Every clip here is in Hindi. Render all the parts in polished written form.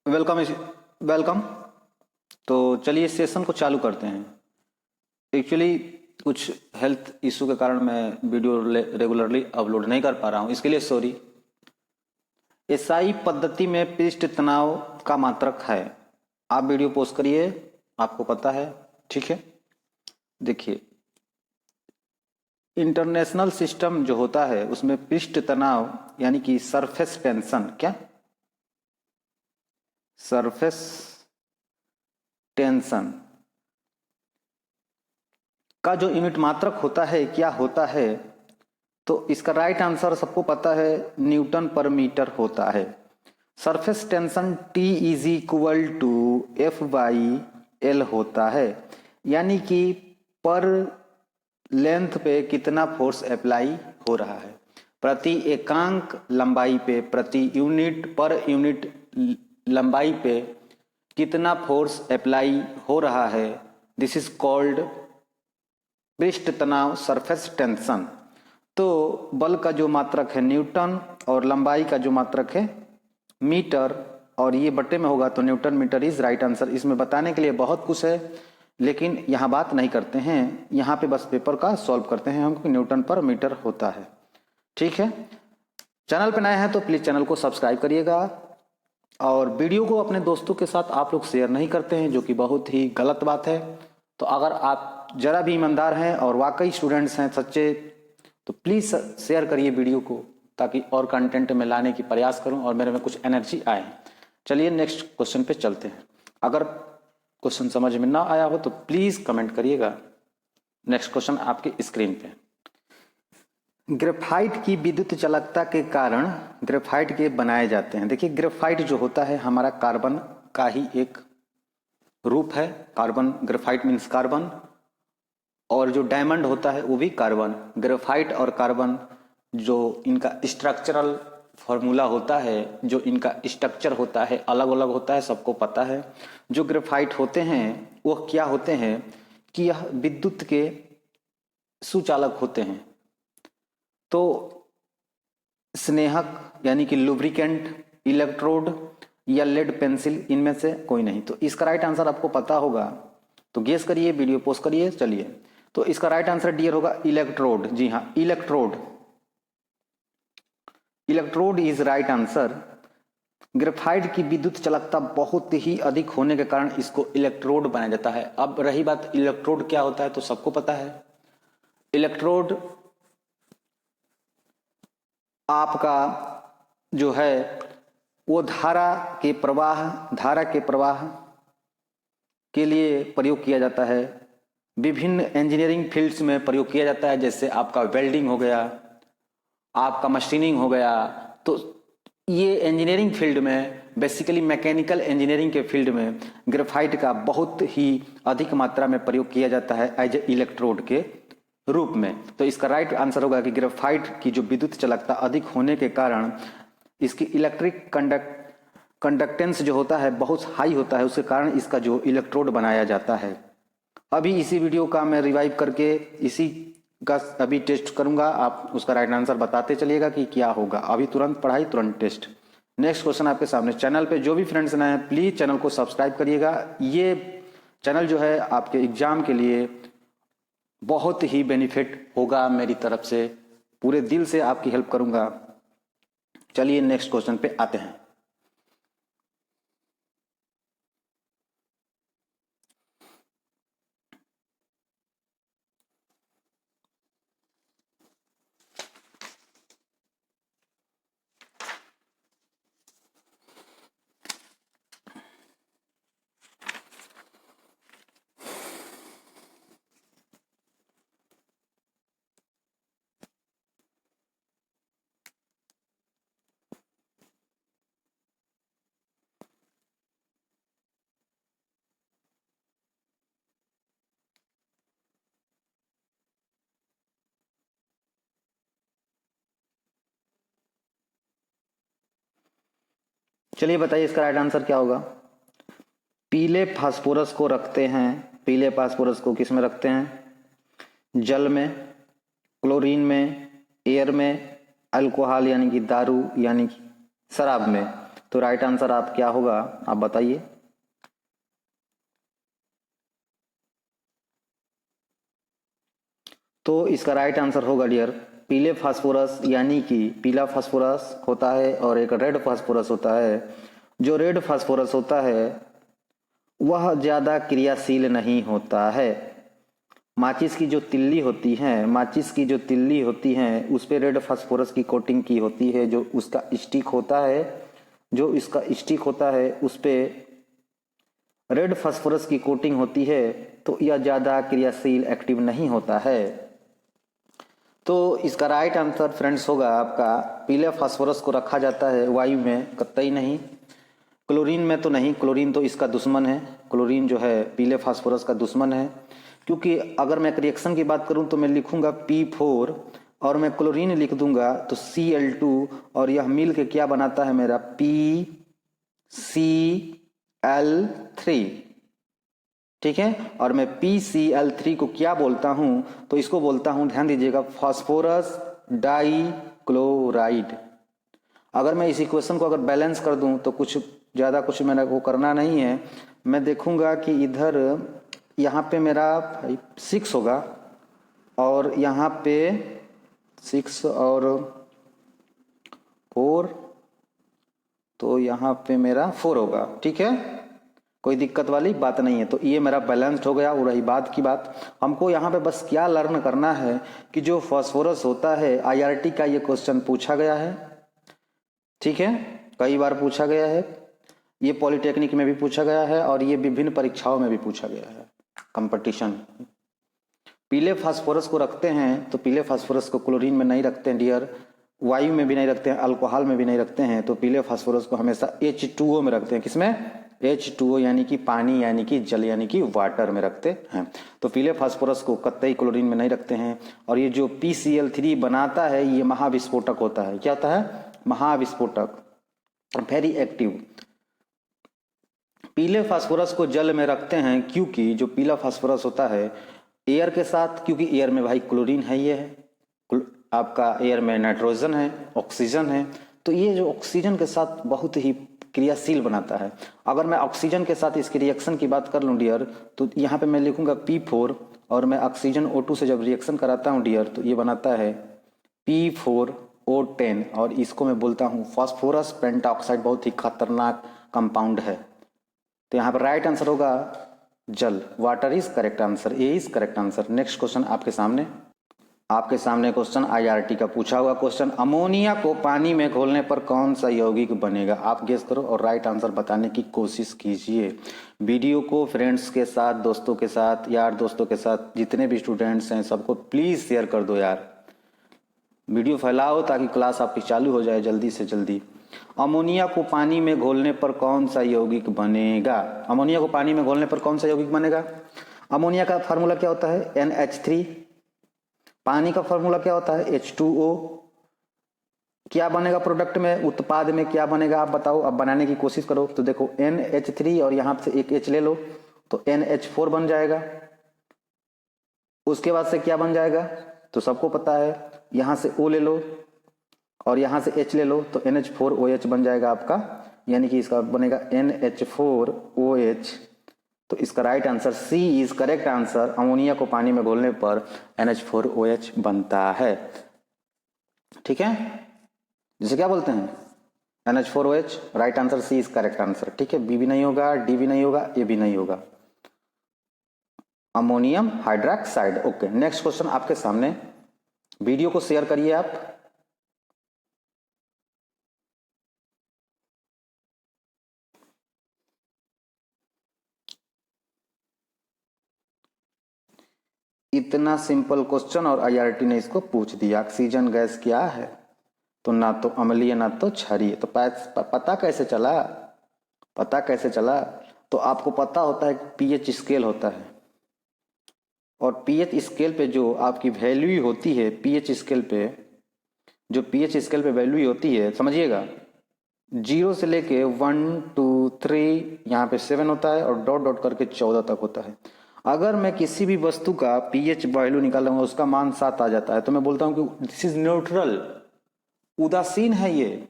Welcome welcome. तो चलिए सेशन को चालू करते हैं। एक्चुअली कुछ हेल्थ इशू के कारण मैं वीडियो रेगुलरली अपलोड नहीं कर पा रहा हूँ, इसके लिए सॉरी। एसआई पद्धति में पृष्ठ तनाव का मात्रक है। आप वीडियो पोस्ट करिए, आपको पता है, ठीक है। देखिए, इंटरनेशनल सिस्टम जो होता है उसमें पृष्ठ तनाव यानी कि सरफेस टेंशन, क्या सरफेस टेंशन का जो यूनिट मात्रक होता है क्या होता है, तो इसका राइट आंसर सबको पता है, न्यूटन पर मीटर होता है। Surface tension T is equal to F by L होता है, यानी कि पर लेंथ पे कितना फोर्स अप्लाई हो रहा है, प्रति एकांक लंबाई पे, प्रति यूनिट पर यूनिट लंबाई पे कितना फोर्स अप्लाई हो रहा है। दिस इज कॉल्ड पृष्ठ तनाव, सरफेस टेंशन। तो बल का जो मात्रक है न्यूटन और लंबाई का जो मात्रक है मीटर, और ये बट्टे में होगा तो newton metre is right answer. इसमें बताने के लिए बहुत कुछ है, लेकिन यहाँ बात नहीं करते हैं, यहाँ पे बस पेपर का सॉल्व करते हैं हम कि न्यूटन पर मीटर होता है, ठीक है। चैनल पे नए हैं तो प्लीज़ चैनल को सब्सक्राइब करिएगा, और वीडियो को अपने दोस्तों के साथ आप लोग शेयर नहीं करते हैं, जो कि बहुत ही गलत बात है। तो अगर आप जरा भी ईमानदार हैं और वाकई स्टूडेंट्स हैं सच्चे, तो प्लीज़ शेयर करिए वीडियो को, ताकि और कंटेंट में लाने की प्रयास करूं और मेरे में कुछ एनर्जी आए। चलिए नेक्स्ट क्वेश्चन पे चलते हैं। अगर क्वेश्चन समझ में ना आया हो तो प्लीज़ कमेंट करिएगा। नेक्स्ट क्वेश्चन आपकी स्क्रीन पे। ग्रेफाइट की विद्युत चालकता के कारण ग्रेफाइट के बनाए जाते हैं। देखिए, ग्रेफाइट जो होता है हमारा कार्बन का ही एक रूप है। कार्बन, ग्रेफाइट मीन्स कार्बन, और जो डायमंड होता है वो भी कार्बन। ग्रेफाइट और कार्बन जो इनका स्ट्रक्चरल फॉर्मूला होता है, जो इनका स्ट्रक्चर होता है अलग अलग होता है, सबको पता है। जो ग्रेफाइट होते हैं वो क्या होते हैं कि यह विद्युत के सुचालक होते हैं। तो स्नेहक यानी कि लुब्रिकेंट, इलेक्ट्रोड या लेड पेंसिल, इनमें से कोई नहीं। तो इसका राइट आंसर आपको पता होगा, तो गेस करिए, वीडियो पोस्ट करिए। चलिए, तो इसका राइट आंसर डियर होगा इलेक्ट्रोड। जी हाँ, electrode, electrode is right answer. Graphite की विद्युत चालकता बहुत ही अधिक होने के कारण इसको इलेक्ट्रोड बनाया जाता है। अब रही बात इलेक्ट्रोड क्या होता है, तो सबको पता है। इलेक्ट्रोड आपका जो है वो धारा के प्रवाह के लिए प्रयोग किया जाता है। विभिन्न इंजीनियरिंग फील्ड्स में प्रयोग किया जाता है, जैसे आपका वेल्डिंग हो गया, आपका मशीनिंग हो गया। तो ये इंजीनियरिंग फील्ड में, बेसिकली मैकेनिकल इंजीनियरिंग के फील्ड में ग्रेफाइट का बहुत ही अधिक मात्रा में प्रयोग किया जाता है एज ए इलेक्ट्रोड के रूप में। तो इसका राइट आंसर होगा कि ग्रेफाइट की जो विद्युत चालकता अधिक होने के कारण इसकी इलेक्ट्रिक कंडक्टेंस जो होता है बहुत हाई होता है, उसके कारण इसका जो इलेक्ट्रोड बनाया जाता है। अभी इसी वीडियो का मैं रिवाइव करके इसी का अभी टेस्ट करूंगा, आप उसका राइट आंसर बताते चलिएगा कि क्या होगा। अभी तुरंत पढ़ाई तुरंत टेस्ट। नेक्स्ट क्वेश्चन आपके सामने। चैनल पे जो भी फ्रेंड्स नए हैं प्लीज चैनल को सब्सक्राइब करिएगा। ये चैनल जो है आपके एग्जाम के लिए बहुत ही बेनिफिट होगा मेरी तरफ से, पूरे दिल से आपकी हेल्प करूंगा। चलिए नेक्स्ट क्वेश्चन पे आते हैं। चलिए बताइए इसका राइट आंसर क्या होगा। पीले फास्फोरस को रखते हैं, पीले फास्फोरस को किस में रखते हैं? जल में, क्लोरीन में, एयर में, अल्कोहल यानी कि दारू यानी कि शराब में। तो राइट आंसर आप क्या होगा आप बताइए। तो इसका राइट आंसर होगा डियर पीले फास्फोरस, यानी कि पीला फास्फोरस होता है और एक रेड फास्फोरस होता है। जो रेड फास्फोरस होता है वह ज़्यादा क्रियाशील नहीं होता है। माचिस की जो तिल्ली होती है, माचिस की जो तिल्ली होती है उस पर रेड फास्फोरस की कोटिंग की होती है। जो उसका स्टिक होता है, जो इसका स्टिक होता है उस पर रेड फास्फोरस की कोटिंग होती है, तो यह ज़्यादा क्रियाशील एक्टिव नहीं होता है। तो इसका राइट आंसर फ्रेंड्स होगा आपका पीले फास्फोरस को रखा जाता है वायु में, कतई नहीं। क्लोरीन में तो नहीं, क्लोरीन तो इसका दुश्मन है। क्लोरीन जो है पीले फास्फोरस का दुश्मन है, क्योंकि अगर मैं रिएक्शन की बात करूं तो मैं लिखूंगा P4 और मैं क्लोरीन लिख दूंगा तो Cl2, और यह मिल के क्या बनाता है मेरा PCl3, ठीक है। और मैं PCl3 को क्या बोलता हूं, तो इसको बोलता हूं, ध्यान दीजिएगा, फास्फोरस डाइक्लोराइड। अगर मैं इस इक्वेशन को अगर बैलेंस कर दूं तो कुछ ज़्यादा कुछ मेरा वो करना नहीं है। मैं देखूंगा कि इधर यहाँ पे मेरा 6 होगा और यहाँ पे 6 और 4, तो यहाँ पे मेरा 4 होगा, ठीक है, कोई दिक्कत वाली बात नहीं है। तो ये मेरा बैलेंस्ड हो गया। और रही बात की बात, हमको यहाँ पे बस क्या लर्न करना है कि जो फास्फोरस होता है, IRT का ये क्वेश्चन पूछा गया है, ठीक है, कई बार पूछा गया है, ये पॉलिटेक्निक में भी पूछा गया है और ये विभिन्न परीक्षाओं में भी पूछा गया है, कंपटीशन। पीले फास्फोरस को रखते हैं तो पीले फास्फोरस को क्लोरीन में नहीं रखते हैं डियर, वायु में भी नहीं रखते हैं, अल्कोहल में भी नहीं रखते हैं। तो पीले फास्फोरस को हमेशा H2O में रखते हैं। किसमें? H2O यानी कि पानी, यानी कि जल, यानी कि वाटर में रखते हैं। तो पीले फास्फोरस को कतई क्लोरीन में नहीं रखते हैं। और ये जो PCl3 बनाता है ये महाविस्फोटक होता है। क्या होता है? महाविस्फोटक, वेरी एक्टिव। पीले फास्फोरस को जल में रखते हैं क्योंकि जो पीला फास्फोरस होता है एयर के साथ, क्योंकि एयर में भाई क्लोरीन है, ये है आपका, एयर में नाइट्रोजन है, ऑक्सीजन है, तो ये जो ऑक्सीजन के साथ बहुत ही क्रियाशील बनाता है। अगर मैं ऑक्सीजन के साथ इसकी रिएक्शन की बात कर लूँ डियर, तो यहाँ पे मैं लिखूंगा P4 और मैं ऑक्सीजन O2 से जब रिएक्शन कराता हूँ डियर तो ये बनाता है P4O10 और इसको मैं बोलता हूँ फास्फोरस पेंटाऑक्साइड। बहुत ही खतरनाक कंपाउंड है। तो यहाँ पर राइट आंसर होगा जल, water is correct answer, A is correct answer. Next question आपके सामने क्वेश्चन IRT का पूछा हुआ क्वेश्चन, अमोनिया को पानी में घोलने पर कौन सा यौगिक बनेगा? आप गेस करो और राइट आंसर बताने की कोशिश कीजिए। वीडियो को फ्रेंड्स के साथ, दोस्तों के साथ, यार दोस्तों के साथ, जितने भी स्टूडेंट्स हैं सबको प्लीज शेयर कर दो यार, वीडियो फैलाओ ताकि क्लास आपकी चालू हो जाए जल्दी से जल्दी। अमोनिया को पानी में घोलने पर कौन सा यौगिक बनेगा? अमोनिया को पानी में घोलने पर कौन सा यौगिक बनेगा? अमोनिया का फार्मूला क्या होता है? NH3। पानी का फार्मूला क्या होता है? H2O। क्या बनेगा प्रोडक्ट में, उत्पाद में क्या बनेगा आप बताओ। अब बनाने की कोशिश करो तो देखो NH3 और यहां से एक H ले लो तो NH4 बन जाएगा। उसके बाद से क्या बन जाएगा तो सबको पता है, यहां से O ले लो और यहां से H ले लो तो NH4OH बन जाएगा आपका, यानी कि इसका बनेगा NH4OH। तो इसका right answer C is correct answer. Ammonia को पानी में घोलने पर NH4OH बनता है, ठीक है, जिसे क्या बोलते हैं NH4OH। Right answer C is correct answer, ठीक है। B भी नहीं होगा, D भी नहीं होगा, A भी नहीं होगा, ammonium hydroxide. Okay, next question आपके सामने। वीडियो को शेयर करिए आप। इतना सिंपल क्वेश्चन और IRT ने इसको पूछ दिया, ऑक्सीजन गैस क्या है? तो ना तो अम्लीय ना तो क्षारीय। तो पता कैसे चला? पता कैसे चला? तो आपको पता होता है pH स्केल होता है, और pH स्केल पे जो आपकी वैल्यू होती है, pH स्केल पे जो pH स्केल पे वैल्यू होती है, समझिएगा 0 से लेके 1 2 3 यहाँ पे 7 होता है और डॉट डॉट करके 14 तक होता है। अगर मैं किसी भी वस्तु का pH वैल्यू निकालूंगा उसका मान 7 आ जाता है तो मैं बोलता हूं कि दिस इज न्यूट्रल, उदासीन है ये।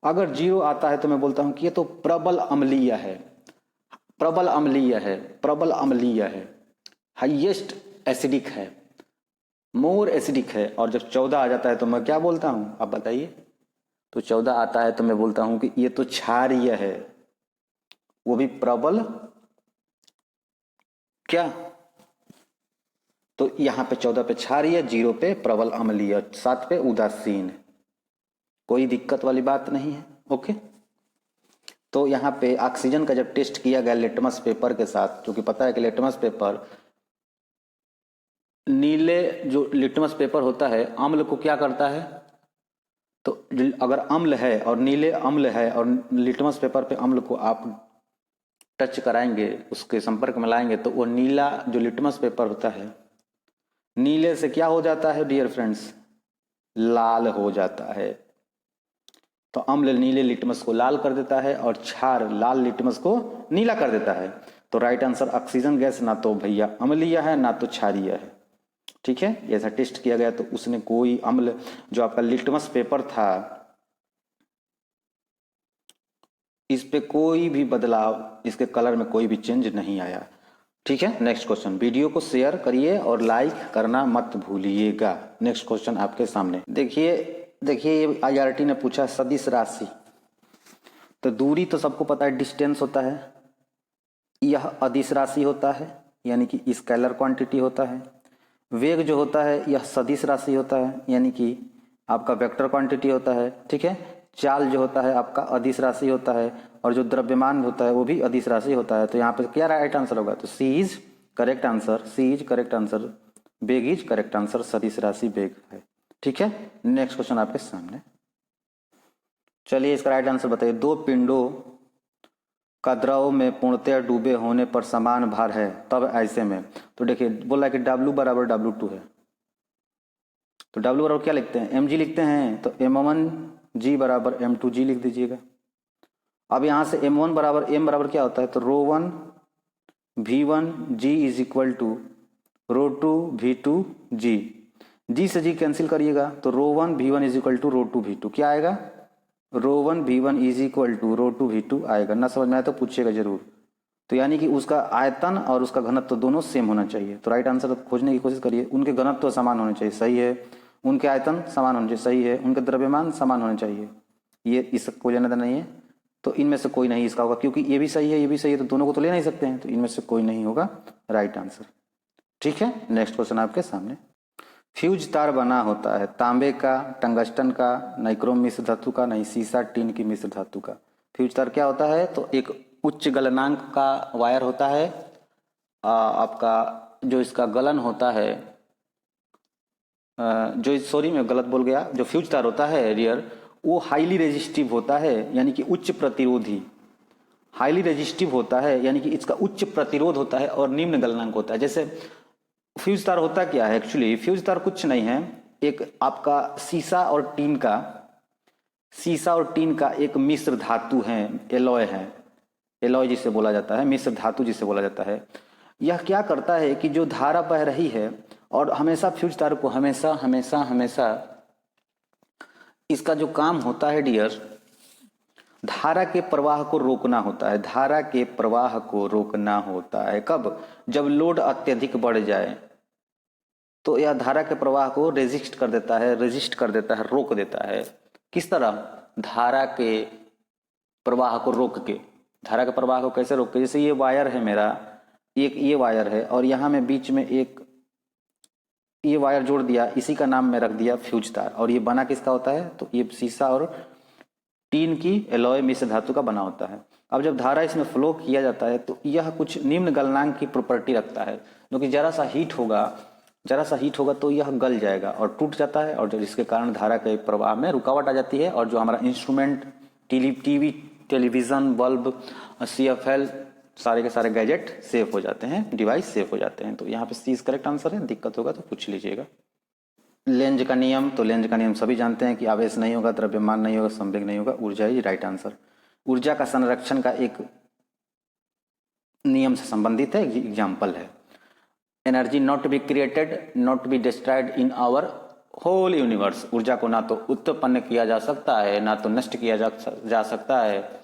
अगर 0 आता है तो मैं बोलता हूं कि ये तो प्रबल अम्लीय है, प्रबल अम्लीय है, प्रबल अम्लीय है, हाईएस्ट एसिडिक है, मोर एसिडिक है। और जब 14 आ जाता है तो मैं क्या बोलता हूं, आप बताइए। तो 14 आता है तो मैं बोलता हूं कि ये तो क्षारीय है, वो भी प्रबल क्या। तो यहां पे 14 पे क्षारीय, 0 पे प्रबल अम्लीय, 7 पे उदासीन। कोई दिक्कत वाली बात नहीं है। ओके, तो यहाँ पे ऑक्सीजन का जब टेस्ट किया गया लिटमस पेपर के साथ, क्योंकि पता है कि लिटमस पेपर, नीले जो लिटमस पेपर होता है अम्ल को क्या करता है, तो अगर अम्ल है और नीले अम्ल है और लिटमस पेपर पे अम्ल को आप टच कराएंगे, उसके संपर्क में लाएंगे, तो वो नीला जो लिटमस पेपर होता है नीले से क्या हो जाता है डियर फ्रेंड्स, लाल हो जाता है। तो अम्ल नीले लिटमस को लाल कर देता है और क्षार लाल लिटमस को नीला कर देता है। तो राइट आंसर ऑक्सीजन गैस ना तो भैया अम्लीय है ना तो क्षारीय है। ठीक है, ऐसा टेस्ट किया गया तो उसने कोई अम्ल, जो आपका लिटमस पेपर था इस पे कोई भी बदलाव, इसके कलर में कोई भी चेंज नहीं आया। ठीक है, नेक्स्ट क्वेश्चन। वीडियो को शेयर करिए और लाइक करना मत भूलिएगा। नेक्स्ट क्वेश्चन आपके सामने देखिए, देखिए आईआरटी ने पूछा सदिश राशि। तो दूरी तो सबको पता है डिस्टेंस होता है, यह अदिश राशि होता है यानी कि स्केलर क्वांटिटी होता है। वेग जो होता है यह सदिश राशि होता है यानी कि आपका वेक्टर क्वांटिटी होता है। ठीक है, चाल जो होता है आपका अदिश राशि होता है, और जो द्रव्यमान होता है वो भी अदिश राशि होता है। तो यहाँ पे क्या राइट आंसर होगा, तो C is correct answer, C is correct answer, वेग इज करेक्ट आंसर, सदिश राशि वेग है। ठीक है, नेक्स्ट क्वेश्चन आपके सामने। चलिए इसका राइट आंसर बताइए। दो पिंडों का द्रव में पूर्णतः डूबे होने पर समान भार है, तब ऐसे में। तो देखिए बोला कि W बराबर W2 है, तो W बराबर क्या लिखते हैं, mg लिखते हैं, तो m1g बराबर m2g लिख दीजिएगा। अब यहाँ से m1 बराबर m बराबर क्या होता है, तो ρ1 v1 g is equal to ρ2 v2 g, g से g कैंसिल करिएगा तो ρ1 v1 is equal to ρ2 v2 क्या आएगा, ρ1 v1 is equal to ρ2 v2 आएगा। ना समझ में आए तो पूछिएगा जरूर। तो यानी कि उसका आयतन और उसका घनत्व तो दोनों सेम होना चाहिए। तो राइट आंसर खोजने की कोशिश करिए। उनके घनत्व तो समान होने चाहिए, सही है। उनके आयतन समान होने चाहिए, सही है। उनके द्रव्यमान समान होने चाहिए, ये इसका कोई लेना देना नहीं है। तो इनमें से कोई नहीं इसका होगा, क्योंकि ये भी सही है ये भी सही है, तो दोनों को तो ले नहीं सकते हैं। तो इनमें से कोई नहीं होगा राइट आंसर। ठीक है, नेक्स्ट क्वेश्चन आपके सामने। फ्यूज तार बना होता है तांबे का, टंगस्टन का, नाइक्रोम मिश्र धातु का, नहीं सीसा टीन की मिश्र धातु का। फ्यूज तार क्या होता है, तो एक उच्च गलनांक का वायर होता है। आपका जो इसका गलन होता है, जो सॉरी मैं गलत बोल गया, जो फ्यूज तार होता है रियर, वो हाईली रेजिस्टिव होता है यानी कि उच्च प्रतिरोधी। हाईली रेजिस्टिव होता है यानी कि इसका उच्च प्रतिरोध होता है और निम्न गलनांक होता है। जैसे फ्यूज तार होता क्या है, एक्चुअली फ्यूज तार कुछ नहीं है, एक आपका शीशा और टीन का, शीशा और टीन का एक मिश्र धातु है, एलॉय है, एलॉय जिसे बोला जाता है, मिश्र धातु जिसे बोला जाता है। यह क्या करता है कि जो धारा बह रही है, और हमेशा फ्यूज तार को हमेशा हमेशा हमेशा इसका जो काम होता है डियर, धारा के प्रवाह को रोकना होता है। धारा के प्रवाह को रोकना होता है कब, जब लोड अत्यधिक बढ़ जाए तो यह धारा के प्रवाह को रेजिस्ट कर देता है, रेजिस्ट कर देता है, रोक देता है। किस तरह, धारा के प्रवाह को रोक के। धारा के प्रवाह को कैसे रोक के, जैसे ये वायर है मेरा, एक ये वायर है और यहाँ में बीच में एक ये वायर जोड़ दिया, इसी का नाम मैं रख दिया फ्यूज तार। और ये बना किसका होता है, तो ये शीशा और टीन की एलॉय मिश्र धातु का बना होता है। अब जब धारा इसमें फ्लो किया जाता है तो यह कुछ निम्न गलनांक की प्रॉपर्टी रखता है, जो कि जरा सा हीट होगा तो यह गल जाएगा और टूट जाता है, और जिसके कारण धारा के प्रवाह में रुकावट आ जाती है। और जो हमारा instrument, TV, television, bulb, CFL, सारे के सारे गैजेट सेफ हो जाते हैं, डिवाइस सेफ हो जाते हैं। तो यहाँ पे सी करेक्ट आंसर है। दिक्कत होगा तो पूछ लीजिएगा। लेंज का नियम, तो लेंज का नियम सभी जानते हैं कि आवेश नहीं होगा, द्रव्यमान नहीं होगा, संवेग नहीं होगा, ऊर्जा ही राइट आंसर। ऊर्जा का संरक्षण का एक नियम से संबंधित है, एग्जाम्पल है, energy not be created not be destroyed in our whole universe. ऊर्जा को ना तो उत्पन्न किया जा सकता है ना तो नष्ट किया जा सकता है।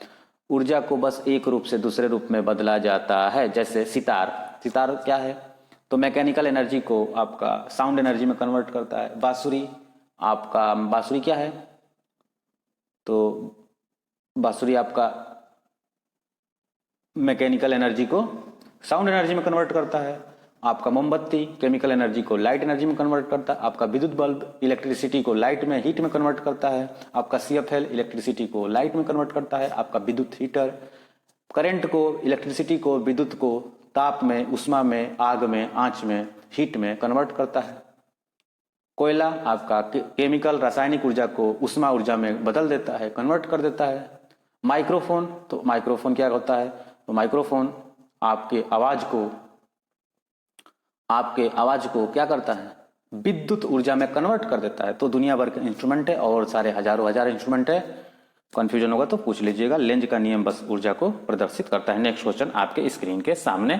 ऊर्जा को बस एक रूप से दूसरे रूप में बदला जाता है। जैसे सितार, सितार क्या है? तो मैकेनिकल एनर्जी को आपका साउंड एनर्जी में कन्वर्ट करता है। बांसुरी, आपका बांसुरी क्या है? तो बांसुरी आपका मैकेनिकल एनर्जी को साउंड एनर्जी में कन्वर्ट करता है। आपका मोमबत्ती केमिकल एनर्जी को लाइट एनर्जी में कन्वर्ट करता है। आपका विद्युत बल्ब इलेक्ट्रिसिटी को लाइट में हीट में कन्वर्ट करता है। आपका CFL इलेक्ट्रिसिटी को लाइट में कन्वर्ट करता है। आपका विद्युत हीटर करंट को, इलेक्ट्रिसिटी को, विद्युत को ताप में, उष्मा में, आग में, आंच में, हीट में कन्वर्ट करता है। कोयला आपका केमिकल रासायनिक ऊर्जा को उष्मा ऊर्जा में बदल देता है, कन्वर्ट कर देता है। माइक्रोफोन, तो माइक्रोफोन क्या होता है? तो माइक्रोफोन आपके आवाज को क्या करता है? विद्युत ऊर्जा में कन्वर्ट कर देता है। तो दुनिया भर के इंस्ट्रूमेंट है और सारे हजारों हजार इंस्ट्रूमेंट है। कंफ्यूजन होगा तो पूछ लीजिएगा। लेंज का नियम बस ऊर्जा को प्रदर्शित करता है। नेक्स्ट क्वेश्चन आपके स्क्रीन के सामने।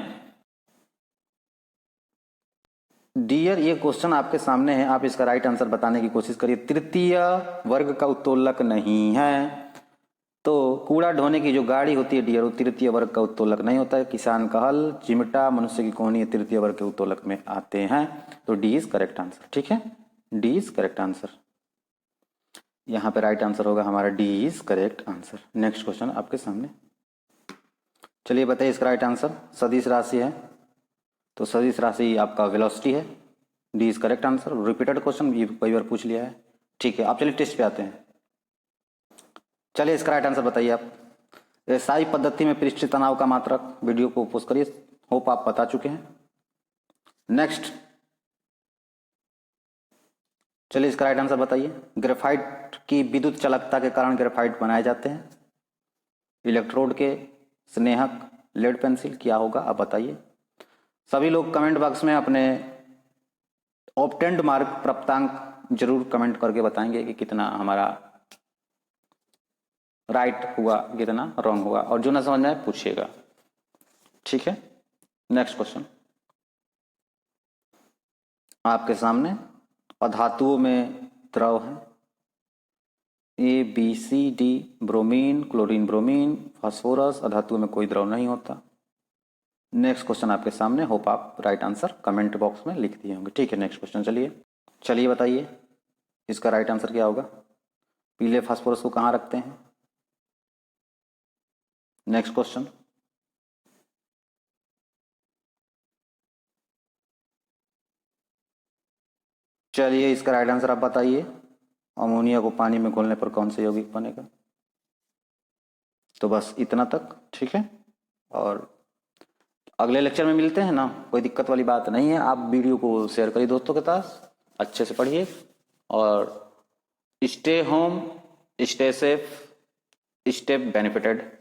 डियर, ये क्वेश्चन आपके सामने है, आप इसका राइट आंसर बताने की कोशिश करिए। तृतीय वर्ग का उत्तोलक नहीं है। तो कूड़ा ढोने की जो गाड़ी होती है डियर, वो तृतीय वर्ग का उत्तोलक नहीं होता है। किसान का हल, चिमटा, मनुष्य की कोहनी तृतीय वर्ग के उत्तोलक में आते हैं। तो डी इज करेक्ट आंसर। ठीक है, डी इज करेक्ट आंसर। यहाँ पे राइट आंसर होगा हमारा D is correct answer. Next question आपके सामने। चलिए बताइए इसका राइट आंसर। सदिश राशि है, तो सदिश राशि आपका वेलोसिटी है। D is correct answer. Repeated question, ये कई बार पूछ लिया है। ठीक है, आप चलिए टेस्ट पे आते हैं। चलिए इसका राइट आंसर बताइए आप। एसआई पद्धति में पृष्ठीय तनाव का मात्रक, वीडियो को पोस्ट करिए। होप आप बता चुके हैं। नेक्स्ट, चलिए इसका राइट आंसर बताइए। ग्रेफाइट की विद्युत चालकता के कारण ग्रेफाइट बनाए जाते हैं। इलेक्ट्रोड के स्नेहक, लेड पेंसिल, क्या होगा आप बताइए। सभी लोग कमेंट बॉक्स में अपने ऑब्टेंड मार्क प्राप्तांक जरूर कमेंट करके बताएंगे कि कितना हमारा राइट हुआ, कितना रॉन्ग हुआ, और जो ना समझ में आए पूछिएगा। ठीक है, नेक्स्ट क्वेश्चन आपके सामने। अधातुओं में द्रव है ABCD, bromine, chlorine, bromine, phosphorus. अधातुओं में कोई द्रव नहीं होता। नेक्स्ट क्वेश्चन आपके सामने। होप आप राइट आंसर कमेंट बॉक्स में लिख दिए होंगे। ठीक है, नेक्स्ट क्वेश्चन। चलिए बताइए इसका राइट आंसर क्या होगा। पीले फास्फोरस को कहाँ रखते हैं? Next question. चलिए इसका राइट आंसर आप बताइए। अमोनिया को पानी में घोलने पर कौन सा यौगिक बनेगा? तो बस इतना तक। ठीक है, और अगले लेक्चर में मिलते हैं ना, कोई दिक्कत वाली बात नहीं है। आप वीडियो को शेयर करिए दोस्तों के पास, अच्छे से पढ़िए, और stay home, stay safe, stay benefited.